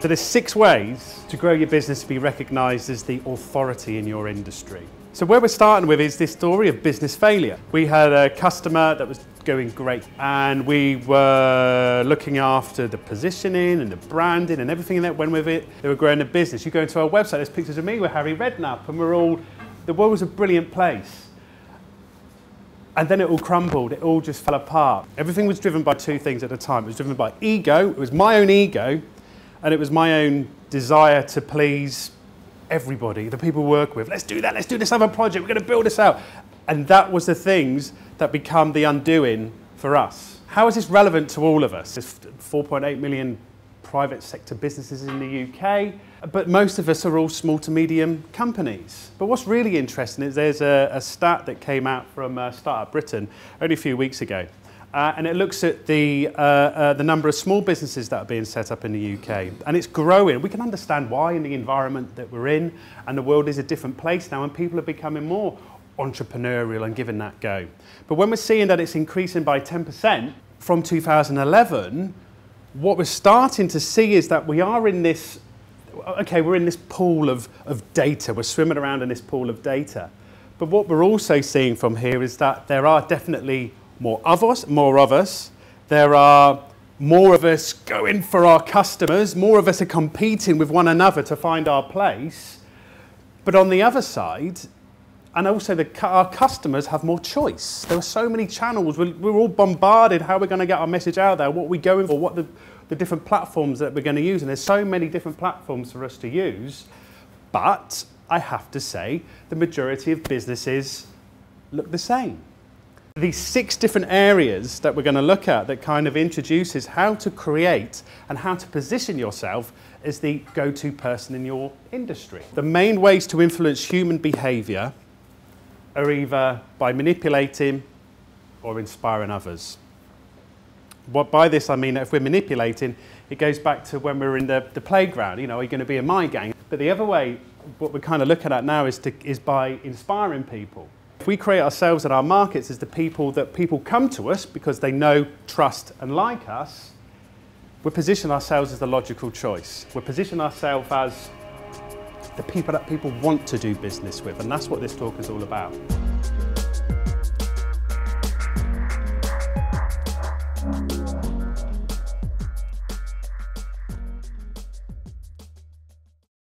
So there's 6 ways to grow your business to be recognised as the authority in your industry. So where we're starting with is this story of business failure. We had a customer that was going great and we were looking after the positioning and the branding and everything that went with it. They were growing the business. You go into our website, there's pictures of me with Harry Redknapp and the world was a brilliant place. And then it all crumbled, it all just fell apart. Everything was driven by 2 things at the time. It was driven by ego, it was my own ego, and it was my own desire to please everybody, the people we work with. Let's do that, let's do this other project, we're going to build this out. And that was the things that become the undoing for us. How is this relevant to all of us? There's 4.8 million private sector businesses in the UK, but most of us are all small to medium companies. But what's really interesting is there's a stat that came out from Startup Britain only a few weeks ago. And it looks at the number of small businesses that are being set up in the UK. And it's growing. We can understand why in the environment that we're in, and the world is a different place now, and people are becoming more entrepreneurial and giving that go. But when we're seeing that it's increasing by 10% from 2011, what we're starting to see is that we are in this, we're in this pool of data. We're swimming around in this pool of data. But what we're also seeing from here is that there are definitely more of us. There are more of us going for our customers. More of us are competing with one another to find our place. But on the other side, and also our customers have more choice. There are so many channels. We're all bombarded how we're going to get our message out there, what we're going for, what the different platforms that we're going to use. And there's so many different platforms for us to use. But I have to say, the majority of businesses look the same. These 6 different areas that we're going to look at that kind of introduces how to create and how to position yourself as the go-to person in your industry. The main ways to influence human behaviour are either by manipulating or inspiring others. By this I mean that if we're manipulating, it goes back to when we were in the playground. You know, are you going to be in my gang? But the other way, what we're kind of looking at now is by inspiring people. If we create ourselves and our markets as the people that people come to us because they know, trust and like us, we're positioning ourselves as the logical choice. We're positioning ourselves as the people that people want to do business with, and that's what this talk is all about.